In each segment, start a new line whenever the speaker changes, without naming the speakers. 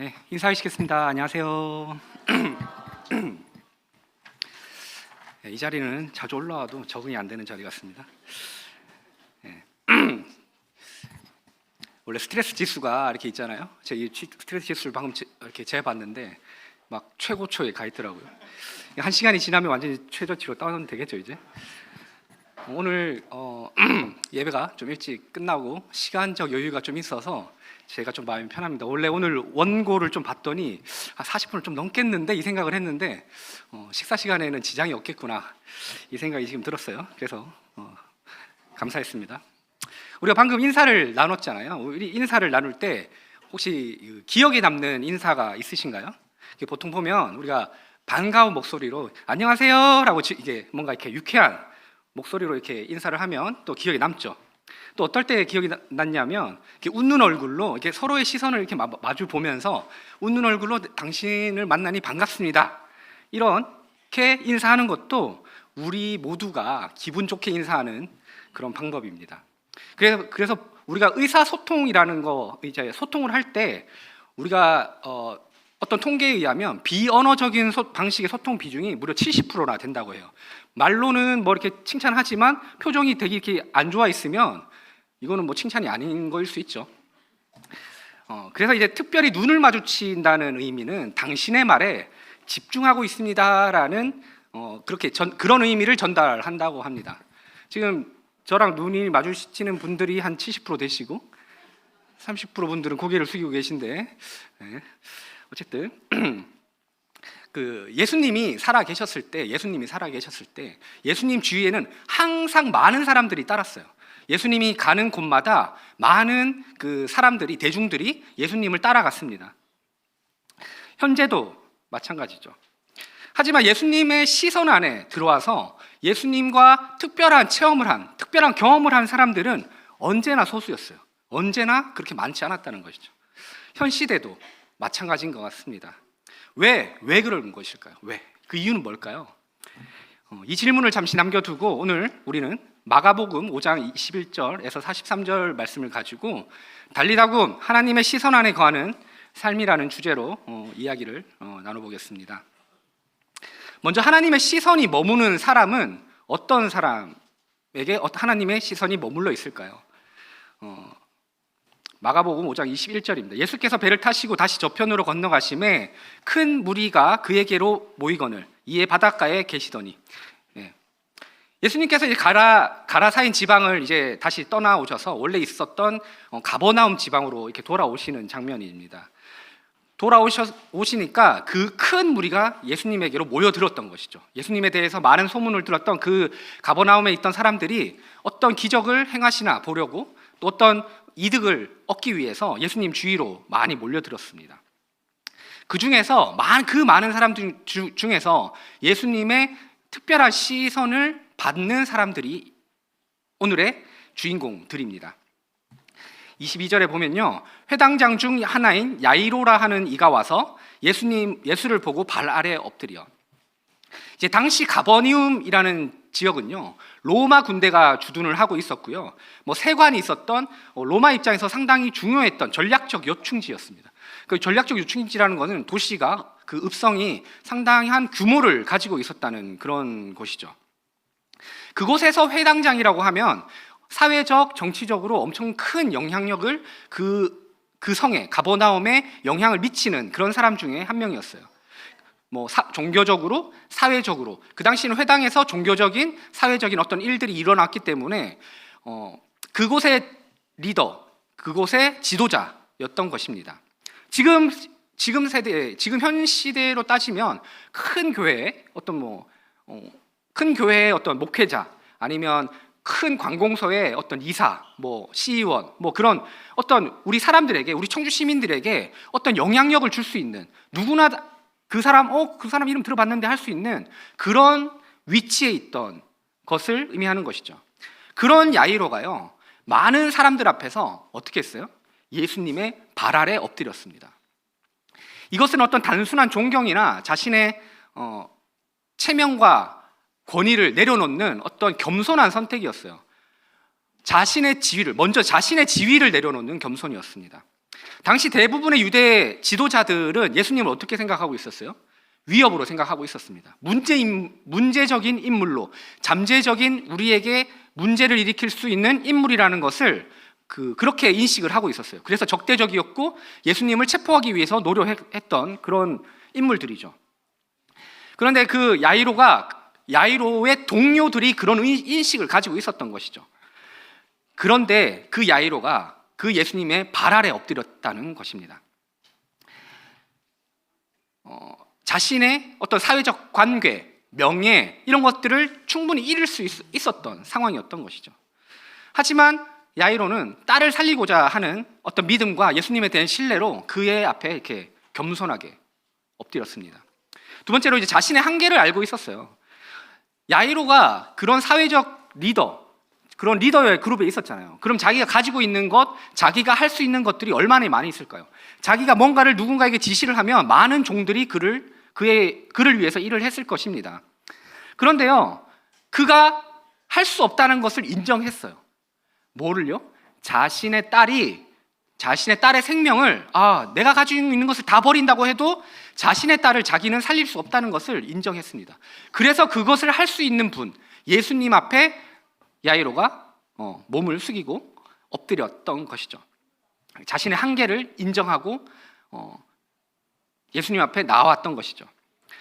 네, 인사하시겠습니다. 안녕하세요. 네, 이 자리는 자주 올라와도 적응이 안 되는 자리 같습니다. 네. 원래 스트레스 지수가 이렇게 있잖아요. 제가 이 스트레스 지수를 방금 이렇게 재봤는데 막 최고초에 가 있더라고요. 1시간이 지나면 완전히 최저치로 다운되겠죠 이제. 오늘 예배가 좀 일찍 끝나고 시간적 여유가 좀 있어서 제가 좀 마음이 편합니다. 원래 오늘 원고를 좀 봤더니 40분을 좀 넘겠는데 이 생각을 했는데 식사 시간에는 지장이 없겠구나 이 생각이 지금 들었어요. 그래서 감사했습니다. 우리가 방금 인사를 나눴잖아요. 우리 인사를 나눌 때 혹시 기억에 남는 인사가 있으신가요? 보통 보면 우리가 반가운 목소리로 안녕하세요라고 이게 뭔가 이렇게 유쾌한 목소리로 이렇게 인사를 하면 또 기억에 남죠. 또 어떨 때 기억이 났냐면 이렇게 웃는 얼굴로 이렇게 서로의 시선을 이렇게 마주 보면서 웃는 얼굴로 당신을 만나니 반갑습니다. 이렇게 인사하는 것도 우리 모두가 기분 좋게 인사하는 그런 방법입니다. 그래서 우리가 의사소통이라는 거 이제 소통을 할 때 우리가 어떤 통계에 의하면 비언어적인 방식의 소통 비중이 무려 70%나 된다고 해요. 말로는 뭐 이렇게 칭찬하지만 표정이 되게 이렇게 안 좋아 있으면 이거는 뭐 칭찬이 아닌 거일 수 있죠. 그래서 이제 특별히 눈을 마주친다는 의미는 당신의 말에 집중하고 있습니다라는 그렇게 그런 의미를 전달한다고 합니다. 지금 저랑 눈이 마주치는 분들이 한 70% 되시고 30% 분들은 고개를 숙이고 계신데 네. 어쨌든 예수님이 살아 계셨을 때 예수님 주위에는 항상 많은 사람들이 따랐어요. 예수님이 가는 곳마다 많은 대중들이 예수님을 따라갔습니다. 현재도 마찬가지죠. 하지만 예수님의 시선 안에 들어와서 예수님과 특별한 경험을 한 사람들은 언제나 소수였어요. 언제나 그렇게 많지 않았다는 것이죠. 현 시대도 마찬가지인 것 같습니다. 왜 그런 것일까요? 그 이유는 뭘까요? 이 질문을 잠시 남겨두고 오늘 우리는 마가복음 5장 21절에서 43절 말씀을 가지고 달리다굼 하나님의 시선 안에 거하는 삶이라는 주제로 이야기를 나눠보겠습니다. 먼저 하나님의 시선이 머무는 사람은 어떤 사람에게 하나님의 시선이 머물러 있을까요? 마가복음 5장 21절입니다. 예수께서 배를 타시고 다시 저편으로 건너가심에 큰 무리가 그에게로 모이거늘 이에 바닷가에 계시더니 예수님께서 이제 가라사인 지방을 이제 다시 떠나오셔서 원래 있었던 가버나움 지방으로 이렇게 돌아오시는 장면입니다. 돌아오시니까 그 큰 무리가 예수님에게로 모여들었던 것이죠. 예수님에 대해서 많은 소문을 들었던 그 가버나움에 있던 사람들이 어떤 기적을 행하시나 보려고 또 어떤 이득을 얻기 위해서 예수님 주위로 많이 몰려들었습니다. 그 중에서 그 많은 사람들 중에서 예수님의 특별한 시선을 받는 사람들이 오늘의 주인공들입니다. 22절에 보면요, 회당장 중 하나인 야이로라 하는 이가 와서 예수를 보고 발 아래 엎드려. 이제 당시 가버니움이라는 지역은요, 로마 군대가 주둔을 하고 있었고요, 세관이 있었던 로마 입장에서 상당히 중요했던 전략적 요충지였습니다. 그 전략적 요충지라는 것은 도시가 그 읍성이 상당한 규모를 가지고 있었다는 그런 곳이죠. 그곳에서 회당장이라고 하면 사회적, 정치적으로 엄청 큰 영향력을 그 성에 가버나움에 영향을 미치는 그런 사람 중에 한 명이었어요. 종교적으로, 사회적으로 그 당시는 회당에서 종교적인, 사회적인 어떤 일들이 일어났기 때문에 그곳의 리더, 그곳의 지도자였던 것입니다. 지금 현 시대로 따지면 큰 교회의 어떤 목회자 아니면 큰 관공서의 어떤 이사, 시의원, 그런 어떤 우리 사람들에게, 우리 청주 시민들에게 어떤 영향력을 줄 수 있는, 누구나 그 사람 이름 들어봤는데 할 수 있는 그런 위치에 있던 것을 의미하는 것이죠. 그런 야이로가요, 많은 사람들 앞에서 어떻게 했어요? 예수님의 발 아래 엎드렸습니다. 이것은 어떤 단순한 존경이나 자신의 체면과 권위를 내려놓는 어떤 겸손한 선택이었어요. 자신의 지위를 내려놓는 겸손이었습니다. 당시 대부분의 유대 지도자들은 예수님을 어떻게 생각하고 있었어요? 위협으로 생각하고 있었습니다. 문제적인 인물로, 잠재적인 우리에게 문제를 일으킬 수 있는 인물이라는 것을 그렇게 인식을 하고 있었어요. 그래서 적대적이었고 예수님을 체포하기 위해서 노력했던 그런 인물들이죠. 그런데 그 야이로의 동료들이 그런 인식을 가지고 있었던 것이죠. 그런데 그 야이로가 그 예수님의 발 아래 엎드렸다는 것입니다. 자신의 어떤 사회적 관계, 명예 이런 것들을 충분히 잃을 수 있었던 상황이었던 것이죠. 하지만 야이로는 딸을 살리고자 하는 어떤 믿음과 예수님에 대한 신뢰로 그의 앞에 이렇게 겸손하게 엎드렸습니다. 두 번째로 이제 자신의 한계를 알고 있었어요. 야이로가 그런 사회적 그런 리더의 그룹에 있었잖아요. 그럼 자기가 가지고 있는 것, 자기가 할 수 있는 것들이 얼마나 많이 있을까요? 자기가 뭔가를 누군가에게 지시를 하면 많은 종들이 그를 위해서 일을 했을 것입니다. 그런데요, 그가 할 수 없다는 것을 인정했어요. 뭐를요? 자신의 딸의 생명을 내가 가지고 있는 것을 다 버린다고 해도 자신의 딸을 자기는 살릴 수 없다는 것을 인정했습니다. 그래서 그것을 할 수 있는 분, 예수님 앞에 야이로가 몸을 숙이고 엎드렸던 것이죠. 자신의 한계를 인정하고 예수님 앞에 나왔던 것이죠.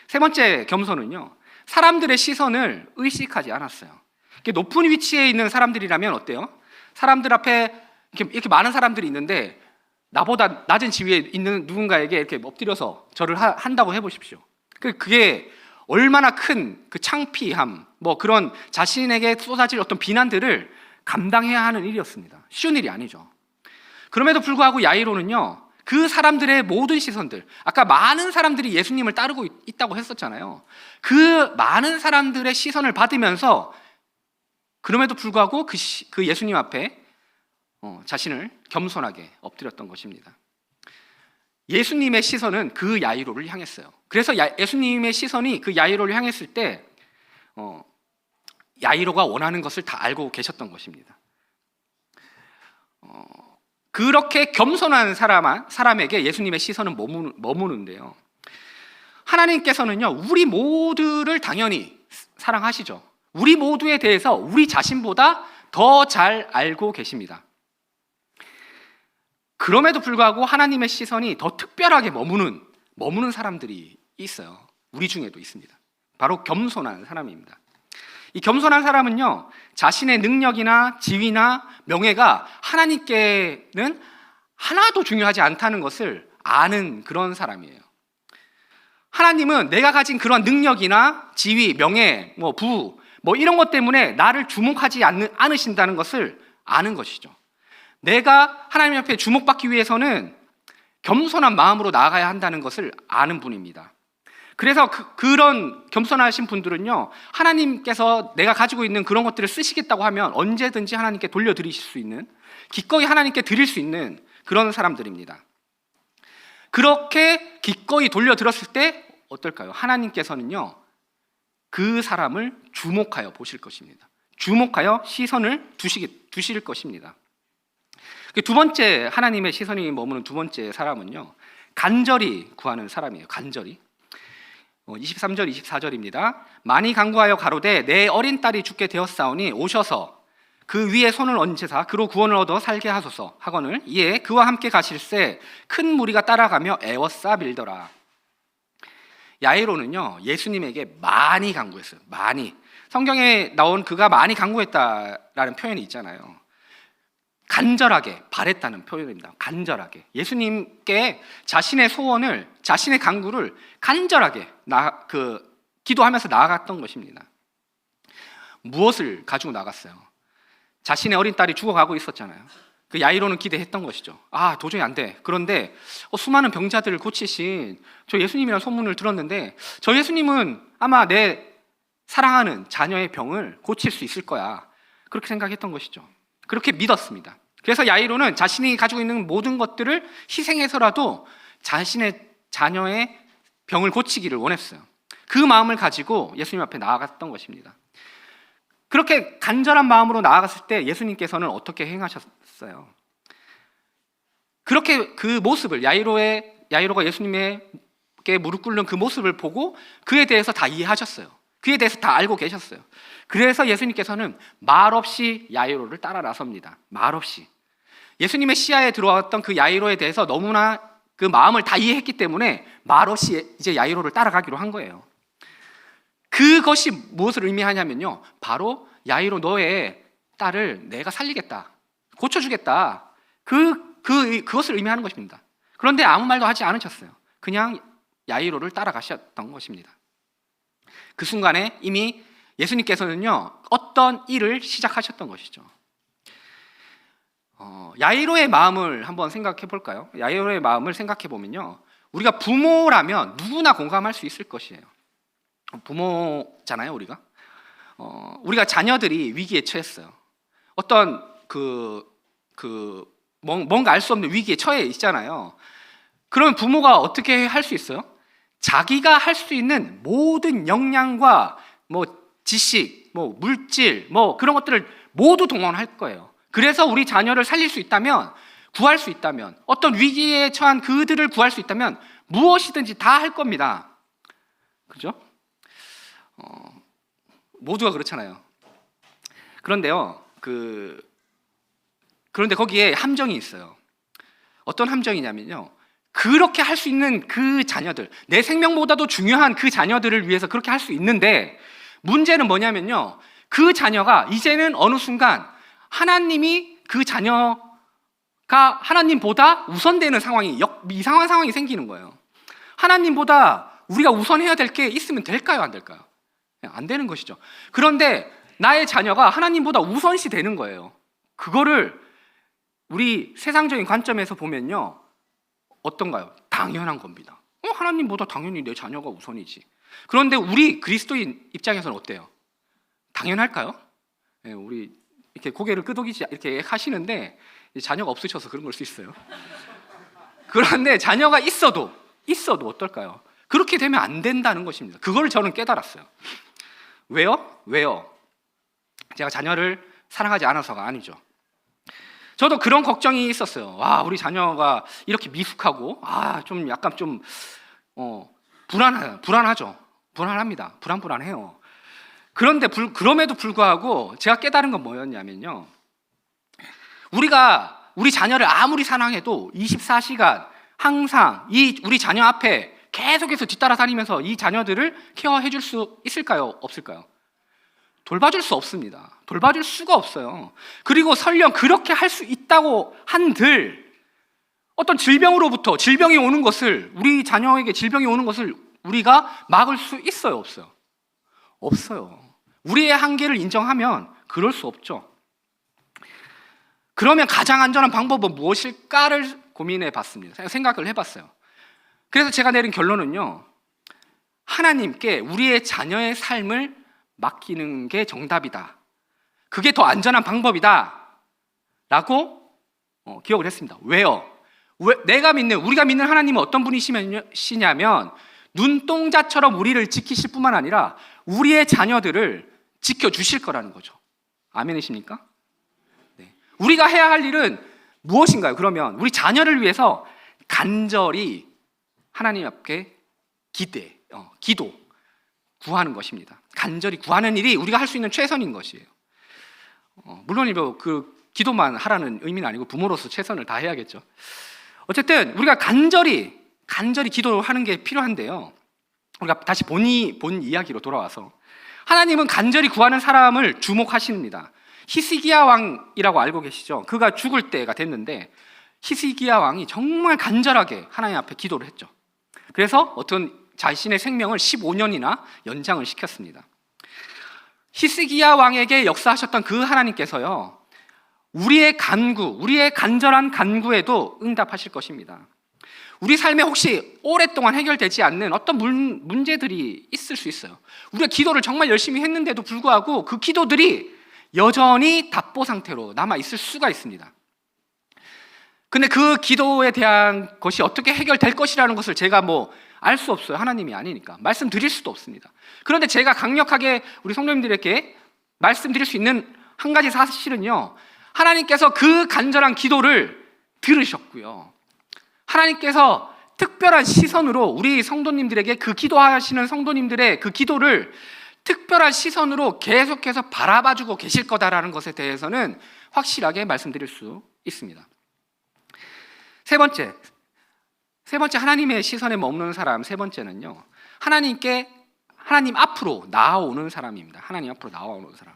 세 번째 겸손은요, 사람들의 시선을 의식하지 않았어요. 높은 위치에 있는 사람들이라면 어때요? 사람들 앞에 이렇게 많은 사람들이 있는데 나보다 낮은 지위에 있는 누군가에게 이렇게 엎드려서 절을 한다고 해보십시오. 그게 얼마나 큰 그 창피함, 그런 자신에게 쏟아질 어떤 비난들을 감당해야 하는 일이었습니다. 쉬운 일이 아니죠. 그럼에도 불구하고 야이로는요, 그 사람들의 모든 시선들, 아까 많은 사람들이 예수님을 따르고 있다고 했었잖아요. 그 많은 사람들의 시선을 받으면서 그럼에도 불구하고 그 예수님 앞에 자신을 겸손하게 엎드렸던 것입니다. 예수님의 시선은 그 야이로를 향했어요. 그래서 예수님의 시선이 그 야이로를 향했을 때 야이로가 원하는 것을 다 알고 계셨던 것입니다. 그렇게 겸손한 사람에게 예수님의 시선은 머무는데요. 하나님께서는요, 우리 모두를 당연히 사랑하시죠. 우리 모두에 대해서 우리 자신보다 더 잘 알고 계십니다. 그럼에도 불구하고 하나님의 시선이 더 특별하게 머무는 사람들이 있어요. 우리 중에도 있습니다. 바로 겸손한 사람입니다. 이 겸손한 사람은요, 자신의 능력이나 지위나 명예가 하나님께는 하나도 중요하지 않다는 것을 아는 그런 사람이에요. 하나님은 내가 가진 그런 능력이나 지위, 명예, 부 이런 것 때문에 나를 주목하지 않으신다는 것을 아는 것이죠. 내가 하나님 앞에 주목받기 위해서는 겸손한 마음으로 나아가야 한다는 것을 아는 분입니다. 그래서 그런 겸손하신 분들은요, 하나님께서 내가 가지고 있는 그런 것들을 쓰시겠다고 하면 언제든지 하나님께 돌려드리실 수 있는, 기꺼이 하나님께 드릴 수 있는 그런 사람들입니다. 그렇게 기꺼이 돌려드렸을 때 어떨까요? 하나님께서는요, 그 사람을 주목하여 보실 것입니다. 주목하여 시선을 두실 것입니다. 두 번째, 하나님의 시선이 머무는 두 번째 사람은요, 간절히 구하는 사람이에요. 간절히. 23절, 24절입니다. 많이 간구하여 가로되 내 어린 딸이 죽게 되었사오니 오셔서 그 위에 손을 얹으사 그로 구원을 얻어 살게 하소서 하거늘 이에 그와 함께 가실새 큰 무리가 따라가며 애워싸 밀더라. 야이로는요, 예수님에게 많이 간구했어요. 많이. 성경에 나온 그가 많이 간구했다라는 표현이 있잖아요. 간절하게 바랬다는 표현입니다. 간절하게. 예수님께 자신의 소원을, 자신의 간구를 간절하게 기도하면서 나아갔던 것입니다. 무엇을 가지고 나갔어요? 자신의 어린 딸이 죽어가고 있었잖아요. 그 야이로는 기대했던 것이죠. 도저히 안 돼. 그런데 수많은 병자들을 고치신 저 예수님이라는 소문을 들었는데 저 예수님은 아마 내 사랑하는 자녀의 병을 고칠 수 있을 거야. 그렇게 생각했던 것이죠. 그렇게 믿었습니다. 그래서 야이로는 자신이 가지고 있는 모든 것들을 희생해서라도 자신의 자녀의 병을 고치기를 원했어요. 그 마음을 가지고 예수님 앞에 나아갔던 것입니다. 그렇게 간절한 마음으로 나아갔을 때 예수님께서는 어떻게 행하셨어요? 그렇게 그 모습을 야이로가 예수님에게 무릎 꿇는 그 모습을 보고 그에 대해서 다 이해하셨어요. 그에 대해서 다 알고 계셨어요. 그래서 예수님께서는 말없이 야이로를 따라 나섭니다. 말없이. 예수님의 시야에 들어왔던 그 야이로에 대해서 너무나 그 마음을 다 이해했기 때문에 말없이 이제 야이로를 따라가기로 한 거예요. 그것이 무엇을 의미하냐면요, 바로 야이로, 너의 딸을 내가 살리겠다, 고쳐주겠다, 그것을 의미하는 것입니다. 그런데 아무 말도 하지 않으셨어요. 그냥 야이로를 따라가셨던 것입니다. 그 순간에 이미 예수님께서는요, 어떤 일을 시작하셨던 것이죠. 야이로의 마음을 한번 생각해 볼까요? 야이로의 마음을 생각해 보면요, 우리가 부모라면 누구나 공감할 수 있을 것이에요. 부모잖아요, 우리가. 우리가 자녀들이 위기에 처했어요. 어떤 뭔가 알 수 없는 위기에 처해 있잖아요. 그러면 부모가 어떻게 할 수 있어요? 자기가 할 수 있는 모든 역량과 지식, 물질, 그런 것들을 모두 동원할 거예요. 그래서 우리 자녀를 살릴 수 있다면, 구할 수 있다면, 어떤 위기에 처한 그들을 구할 수 있다면 무엇이든지 다 할 겁니다. 그죠? 모두가 그렇잖아요. 그런데요, 그런데 거기에 함정이 있어요. 어떤 함정이냐면요, 그렇게 할 수 있는 그 자녀들, 내 생명보다도 중요한 그 자녀들을 위해서 그렇게 할 수 있는데, 문제는 뭐냐면요, 그 자녀가 이제는 어느 순간 하나님이 그 자녀가 하나님보다 우선되는 상황이, 이상한 상황이 생기는 거예요. 하나님보다 우리가 우선해야 될 게 있으면 될까요, 안 될까요? 안 되는 것이죠. 그런데 나의 자녀가 하나님보다 우선시 되는 거예요. 그거를 우리 세상적인 관점에서 보면요, 어떤가요? 당연한 겁니다. 하나님보다 당연히 내 자녀가 우선이지. 그런데 우리 그리스도인 입장에서는 어때요? 당연할까요? 네, 우리 이렇게 고개를 끄덕이지 이렇게 하시는데 자녀가 없으셔서 그런 걸 수 있어요. 그런데 자녀가 있어도 어떨까요? 그렇게 되면 안 된다는 것입니다. 그걸 저는 깨달았어요. 왜요? 제가 자녀를 사랑하지 않아서가 아니죠. 저도 그런 걱정이 있었어요. 와, 우리 자녀가 이렇게 미숙하고, 좀 약간 좀 불안하죠. 불안합니다. 불안해요. 그런데 그럼에도 불구하고 제가 깨달은 건 뭐였냐면요, 우리 자녀를 아무리 사랑해도 24시간 항상 우리 자녀 앞에 계속해서 뒤따라 다니면서 이 자녀들을 케어해 줄 수 있을까요? 없을까요? 돌봐줄 수 없습니다. 돌봐줄 수가 없어요. 그리고 설령 그렇게 할 수 있다고 한들 어떤 질병이 오는 것을, 우리 자녀에게 질병이 오는 것을 우리가 막을 수 있어요, 없어요? 없어요. 우리의 한계를 인정하면 그럴 수 없죠. 그러면 가장 안전한 방법은 무엇일까를 고민해 봤습니다. 생각을 해봤어요. 그래서 제가 내린 결론은요, 하나님께 우리의 자녀의 삶을 맡기는 게 정답이다. 그게 더 안전한 방법이다 라고 기억을 했습니다. 왜요? 우리가 믿는 하나님은 어떤 분이시냐면 눈동자처럼 우리를 지키실 뿐만 아니라 우리의 자녀들을 지켜주실 거라는 거죠. 아멘이십니까? 네. 우리가 해야 할 일은 무엇인가요? 그러면 우리 자녀를 위해서 간절히 하나님 앞에 기도, 구하는 것입니다. 간절히 구하는 일이 우리가 할 수 있는 최선인 것이에요. 물론 기도만 하라는 의미는 아니고 부모로서 최선을 다해야겠죠. 어쨌든 우리가 간절히 기도하는 게 필요한데요, 우리가 다시 본 이야기로 돌아와서 하나님은 간절히 구하는 사람을 주목하십니다. 히스기야 왕이라고 알고 계시죠? 그가 죽을 때가 됐는데 히스기야 왕이 정말 간절하게 하나님 앞에 기도를 했죠. 그래서 자신의 생명을 15년이나 연장을 시켰습니다. 히스기야 왕에게 역사하셨던 그 하나님께서요, 우리의 간절한 간구에도 응답하실 것입니다. 우리 삶에 혹시 오랫동안 해결되지 않는 어떤 문제들이 있을 수 있어요. 우리가 기도를 정말 열심히 했는데도 불구하고 그 기도들이 여전히 답보 상태로 남아 있을 수가 있습니다. 근데 그 기도에 대한 것이 어떻게 해결될 것이라는 것을 제가 알 수 없어요. 하나님이 아니니까 말씀드릴 수도 없습니다. 그런데 제가 강력하게 우리 성도님들에게 말씀드릴 수 있는 한 가지 사실은요, 하나님께서 그 간절한 기도를 들으셨고요, 하나님께서 특별한 시선으로 우리 성도님들에게 그 기도하시는 성도님들의 그 기도를 특별한 시선으로 계속해서 바라봐주고 계실 거다라는 것에 대해서는 확실하게 말씀드릴 수 있습니다. 세 번째 하나님의 시선에 머무는 사람, 세 번째는요, 하나님 앞으로 나아오는 사람입니다. 하나님 앞으로 나아오는 사람.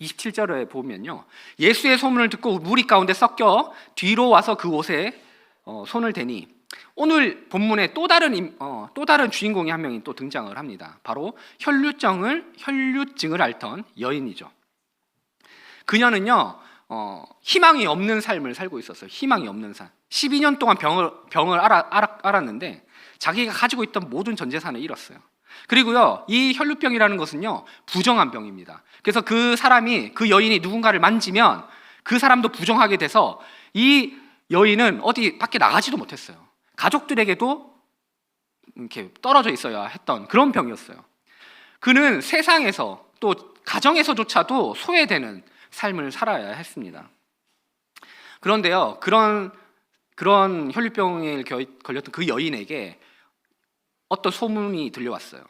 27절에 보면요, 예수의 소문을 듣고 무리 가운데 섞여 뒤로 와서 그 옷에 손을 대니, 오늘 본문에 또 다른 주인공이 한 명이 또 등장을 합니다. 바로 혈류증을 앓던 여인이죠. 그녀는요, 희망이 없는 삶을 살고 있었어요. 희망이 없는 삶. 12년 동안 병을 앓았는데 자기가 가지고 있던 모든 전 재산을 잃었어요. 그리고요, 이 혈류병이라는 것은요, 부정한 병입니다. 그래서 그 여인이 누군가를 만지면 그 사람도 부정하게 돼서 이 여인은 어디 밖에 나가지도 못했어요. 가족들에게도 이렇게 떨어져 있어야 했던 그런 병이었어요. 그는 세상에서 또 가정에서조차도 소외되는 삶을 살아야 했습니다. 그런데요, 그런 혈류병에 걸렸던 그 여인에게 어떤 소문이 들려왔어요.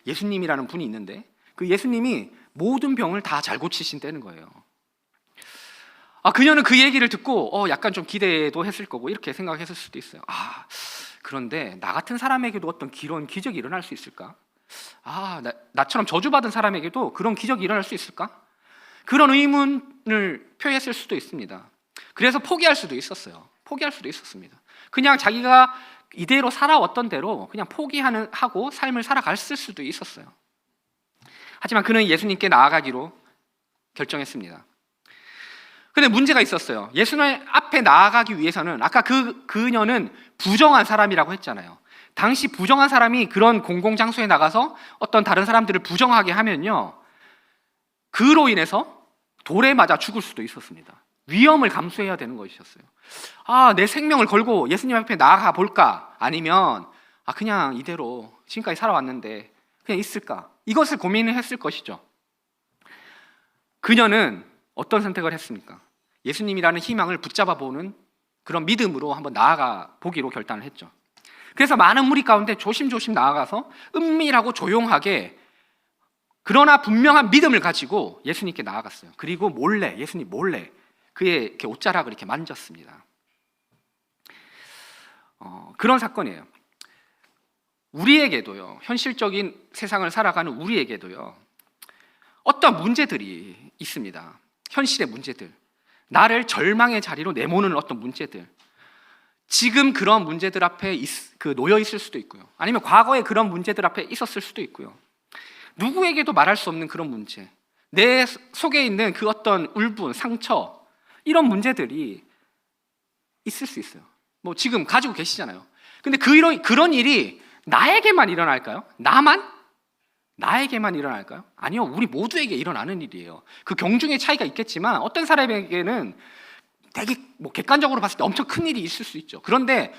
예수님이라는 분이 있는데 그 예수님이 모든 병을 다 잘 고치신다는 거예요. 그녀는 그 얘기를 듣고 약간 좀 기대도 했을 거고 이렇게 생각했을 수도 있어요. 그런데 나 같은 사람에게도 어떤 그런 기적이 일어날 수 있을까? 나처럼 저주받은 사람에게도 그런 기적이 일어날 수 있을까? 그런 의문을 표했을 수도 있습니다. 그래서 포기할 수도 있었습니다. 그냥 자기가 이대로 살아왔던 대로 그냥 하고 삶을 살아갔을 수도 있었어요. 하지만 그는 예수님께 나아가기로 결정했습니다. 근데 문제가 있었어요. 예수님 앞에 나아가기 위해서는 아까 그녀는 부정한 사람이라고 했잖아요. 당시 부정한 사람이 그런 공공장소에 나가서 어떤 다른 사람들을 부정하게 하면요, 그로 인해서 돌에 맞아 죽을 수도 있었습니다. 위험을 감수해야 되는 것이었어요. 내 생명을 걸고 예수님 앞에 나아가 볼까? 아니면 그냥 이대로 지금까지 살아왔는데 그냥 있을까? 이것을 고민을 했을 것이죠. 그녀는 어떤 선택을 했습니까? 예수님이라는 희망을 붙잡아 보는 그런 믿음으로 한번 나아가 보기로 결단을 했죠. 그래서 많은 무리 가운데 조심조심 나아가서 은밀하고 조용하게, 그러나 분명한 믿음을 가지고 예수님께 나아갔어요. 그리고 예수님 몰래 그의 이렇게 옷자락을 이렇게 만졌습니다. 그런 사건이에요. 우리에게도요, 현실적인 세상을 살아가는 우리에게도요, 어떤 문제들이 있습니다. 현실의 문제들, 나를 절망의 자리로 내모는 어떤 문제들, 지금 그런 문제들 앞에 놓여 있을 수도 있고요, 아니면 과거에 그런 문제들 앞에 있었을 수도 있고요. 누구에게도 말할 수 없는 그런 문제, 내 속에 있는 그 어떤 울분, 상처, 이런 문제들이 있을 수 있어요. 지금 가지고 계시잖아요. 근데 그런 일이 나에게만 일어날까요? 나에게만 일어날까요? 아니요, 우리 모두에게 일어나는 일이에요. 그 경중의 차이가 있겠지만 어떤 사람에게는 되게 객관적으로 봤을 때 엄청 큰 일이 있을 수 있죠. 그런데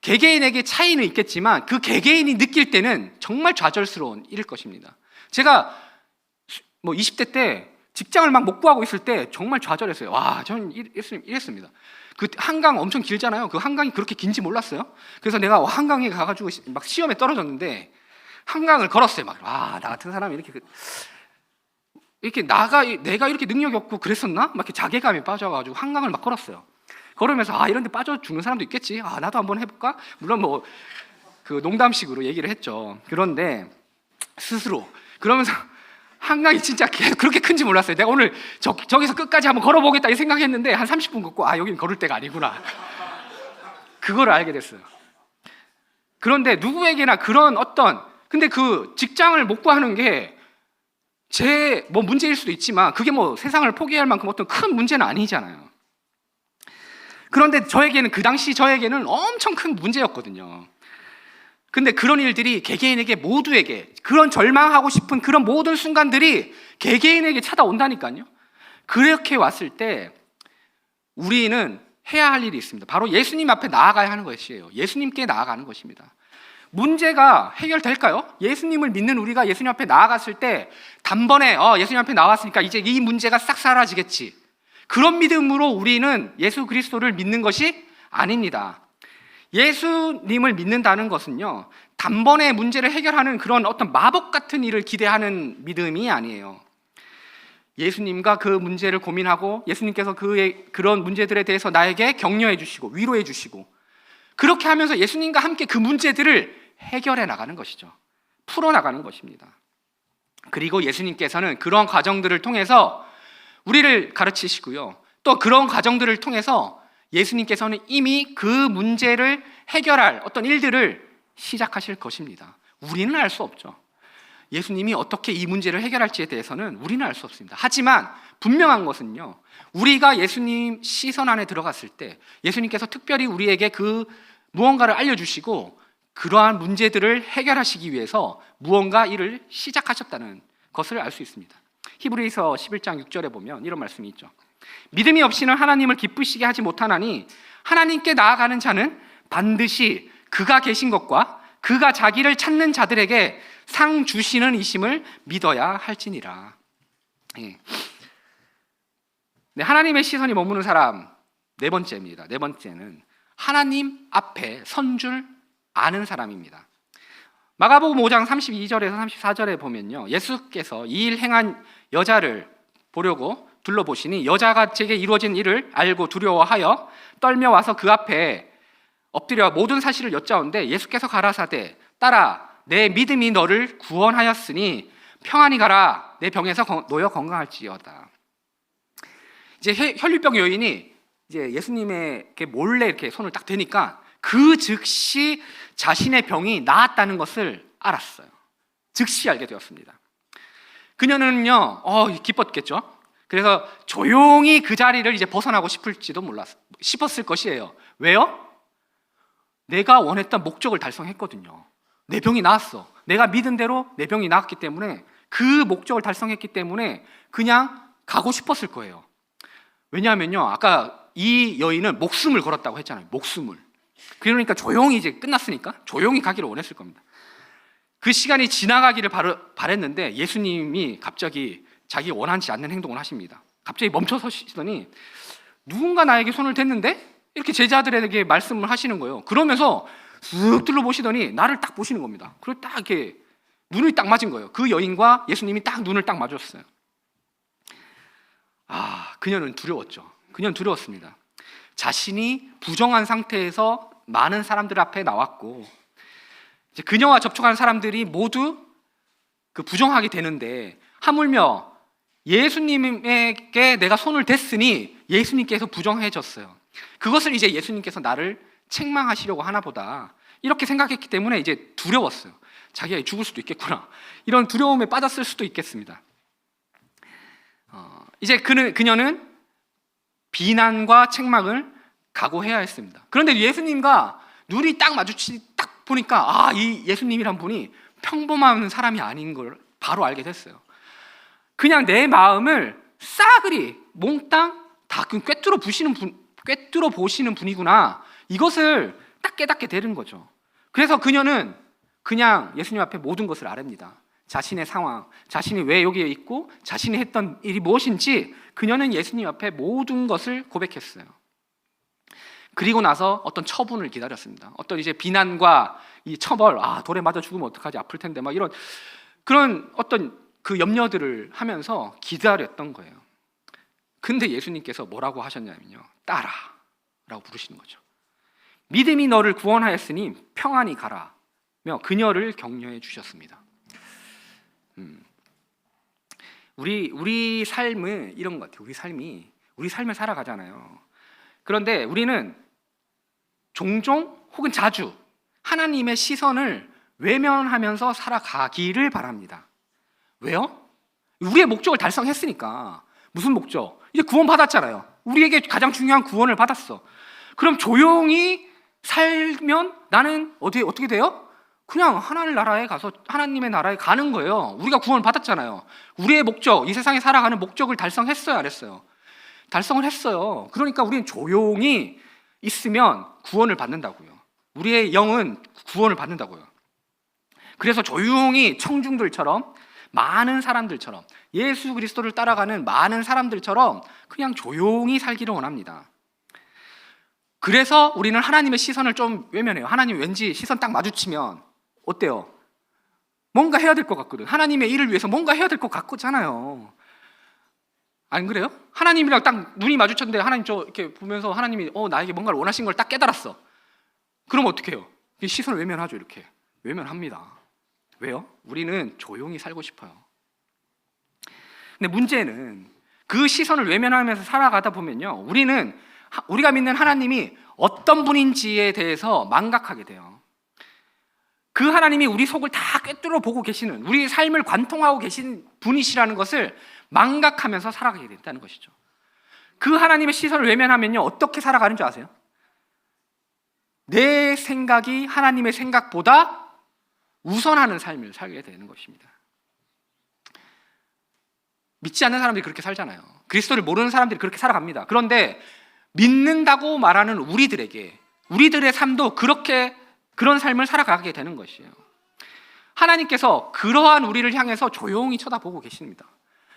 개개인에게 차이는 있겠지만 그 개개인이 느낄 때는 정말 좌절스러운 일일 것입니다. 제가 20대 때 직장을 막 못 구하고 있을 때 정말 좌절했어요. 저는 이랬습니다. 그 한강 엄청 길잖아요. 그 한강이 그렇게 긴지 몰랐어요. 그래서 내가 한강에 가가지고 막 시험에 떨어졌는데 한강을 걸었어요. 나 같은 사람이 내가 이렇게 능력이 없고 그랬었나? 막 이렇게 자괴감에 빠져가지고 한강을 막 걸었어요. 걸으면서 이런 데 빠져 죽는 사람도 있겠지. 나도 한번 해볼까? 물론 그 농담식으로 얘기를 했죠. 그런데 스스로 그러면서 한강이 진짜 그렇게 큰지 몰랐어요. 내가 오늘 저기서 끝까지 한번 걸어보겠다 이 생각했는데 한 30분 걷고 여긴 걸을 데가 아니구나. 그걸 알게 됐어요. 그런데 누구에게나 근데 그 직장을 못 구하는 게 문제일 수도 있지만 그게 세상을 포기할 만큼 어떤 큰 문제는 아니잖아요. 그런데 그 당시 저에게는 엄청 큰 문제였거든요. 근데 그런 일들이 개개인에게 모두에게, 그런 절망하고 싶은 그런 모든 순간들이 개개인에게 찾아온다니까요. 그렇게 왔을 때 우리는 해야 할 일이 있습니다. 바로 예수님 앞에 나아가야 하는 것이에요. 예수님께 나아가는 것입니다. 문제가 해결될까요? 예수님을 믿는 우리가 예수님 앞에 나아갔을 때 단번에 예수님 앞에 나왔으니까 이제 이 문제가 싹 사라지겠지, 그런 믿음으로 우리는 예수 그리스도를 믿는 것이 아닙니다. 예수님을 믿는다는 것은요, 단번에 문제를 해결하는 그런 어떤 마법 같은 일을 기대하는 믿음이 아니에요. 예수님과 그 문제를 고민하고 예수님께서 그런 문제들에 대해서 나에게 격려해 주시고 위로해 주시고, 그렇게 하면서 예수님과 함께 그 문제들을 해결해 나가는 것이죠. 풀어 나가는 것입니다. 그리고 예수님께서는 그런 과정들을 통해서 우리를 가르치시고요, 또 그런 과정들을 통해서 예수님께서는 이미 그 문제를 해결할 어떤 일들을 시작하실 것입니다. 우리는 알 수 없죠. 예수님이 어떻게 이 문제를 해결할지에 대해서는 우리는 알 수 없습니다. 하지만 분명한 것은요, 우리가 예수님 시선 안에 들어갔을 때 예수님께서 특별히 우리에게 그 무언가를 알려주시고 그러한 문제들을 해결하시기 위해서 무언가 일을 시작하셨다는 것을 알 수 있습니다. 히브리서 11장 6절에 보면 이런 말씀이 있죠. 믿음이 없이는 하나님을 기쁘시게 하지 못하나니 하나님께 나아가는 자는 반드시 그가 계신 것과 그가 자기를 찾는 자들에게 상 주시는 이심을 믿어야 할지니라. 네, 하나님의 시선이 머무는 사람 네 번째입니다. 네 번째는 하나님 앞에 선 줄 아는 사람입니다. 마가복음 5장 32절에서 34절에 보면요, 예수께서 이 일 행한 여자를 보려고 둘러보시니 여자가 제게 이루어진 일을 알고 두려워하여 떨며 와서 그 앞에 엎드려 모든 사실을 여짜온데 예수께서 가라사대 따라 내 믿음이 너를 구원하였으니 평안히 가라 내 병에서 놓여 건강할지어다. 이제 혈류병 여인이 이제 예수님에게 몰래 이렇게 손을 딱 대니까 그 즉시 자신의 병이 나았다는 것을 알았어요. 즉시 알게 되었습니다. 그녀는요, 기뻤겠죠. 그래서 조용히 그 자리를 이제 벗어나고 싶었을 것이에요. 왜요? 내가 원했던 목적을 달성했거든요. 내 병이 나았어. 내가 믿은 대로 내 병이 나았기 때문에, 그 목적을 달성했기 때문에 그냥 가고 싶었을 거예요. 왜냐하면요, 아까 이 여인은 목숨을 걸었다고 했잖아요. 목숨을. 그러니까 조용히 이제 끝났으니까 조용히 가기를 원했을 겁니다. 그 시간이 지나가기를 바랬는데 예수님이 갑자기 자기 원하지 않는 행동을 하십니다. 갑자기 멈춰 서시더니 누군가 나에게 손을 댔는데? 이렇게 제자들에게 말씀을 하시는 거예요. 그러면서 쓱 둘러보시더니 나를 딱 보시는 겁니다. 그리고 딱 이렇게 눈이 딱 맞은 거예요. 그 여인과 예수님이 딱 눈을 딱 마주쳤어요. 그녀는 두려웠죠. 그녀는 두려웠습니다. 자신이 부정한 상태에서 많은 사람들 앞에 나왔고, 이제 그녀와 접촉하는 사람들이 모두 그 부정하게 되는데, 하물며 예수님에게 내가 손을 댔으니 예수님께서 부정해졌어요. 그것을 이제 예수님께서 나를 책망하시려고 하나 보다, 이렇게 생각했기 때문에 이제 두려웠어요. 자기가 죽을 수도 있겠구나, 이런 두려움에 빠졌을 수도 있겠습니다. 이제 그녀는 비난과 책망을 각오해야 했습니다. 그런데 예수님과 눈이 딱 딱 보니까 이 예수님이란 분이 평범한 사람이 아닌 걸 바로 알게 됐어요. 그냥 내 마음을 싸그리 몽땅 다 꿰뚫어 보시는 분이구나, 이것을 딱 깨닫게 되는 거죠. 그래서 그녀는 그냥 예수님 앞에 모든 것을 아뢰니다. 자신의 상황, 자신이 왜 여기에 있고 자신이 했던 일이 무엇인지 그녀는 예수님 앞에 모든 것을 고백했어요. 그리고 나서 어떤 처분을 기다렸습니다. 어떤 이제 비난과 이 처벌, 돌에 맞아 죽으면 어떡하지, 아플 텐데, 막 이런 그런 어떤 그 염려들을 하면서 기다렸던 거예요. 근데 예수님께서 뭐라고 하셨냐면요, 따라라고 부르시는 거죠. 믿음이 너를 구원하였으니 평안히 가라며 그녀를 격려해 주셨습니다. 우리 삶은 이런 것 같아요. 우리 삶을 살아가잖아요. 그런데 우리는 종종 혹은 자주 하나님의 시선을 외면하면서 살아가기를 바랍니다. 왜요? 우리의 목적을 달성했으니까. 무슨 목적? 이제 구원 받았잖아요. 우리에게 가장 중요한 구원을 받았어. 그럼 조용히 살면 나는 어떻게 돼요? 그냥 하나님 나라에 가서 하나님의 나라에 가는 거예요. 우리가 구원을 받았잖아요. 우리의 목적, 이 세상에 살아가는 목적을 달성했어요, 안 했어요? 달성을 했어요. 그러니까 우리는 조용히 있으면 구원을 받는다고요. 우리의 영은 구원을 받는다고요. 그래서 조용히 청중들처럼, 많은 사람들처럼, 예수 그리스도를 따라가는 많은 사람들처럼 그냥 조용히 살기를 원합니다. 그래서 우리는 하나님의 시선을 좀 외면해요. 하나님 왠지 시선 딱 마주치면 어때요? 뭔가 해야 될 것 같거든. 하나님의 일을 위해서 뭔가 해야 될 것 같잖아요. 안 그래요? 하나님이랑 딱 눈이 마주쳤는데 하나님 저 이렇게 보면서 하나님이 나에게 뭔가를 원하신 걸 딱 깨달았어. 그럼 어떻게 해요? 시선을 외면하죠. 이렇게 외면합니다. 왜요? 우리는 조용히 살고 싶어요. 근데 문제는 그 시선을 외면하면서 살아가다 보면요, 우리가 믿는 하나님이 어떤 분인지에 대해서 망각하게 돼요. 그 하나님이 우리 속을 다 꿰뚫어 보고 계시는, 우리 삶을 관통하고 계신 분이시라는 것을 망각하면서 살아가게 된다는 것이죠. 그 하나님의 시선을 외면하면요, 어떻게 살아가는 줄 아세요? 내 생각이 하나님의 생각보다 우선하는 삶을 살게 되는 것입니다. 믿지 않는 사람들이 그렇게 살잖아요. 그리스도를 모르는 사람들이 그렇게 살아갑니다. 그런데 믿는다고 말하는 우리들의 삶도 그런 삶을 살아가게 되는 것이에요. 하나님께서 그러한 우리를 향해서 조용히 쳐다보고 계십니다.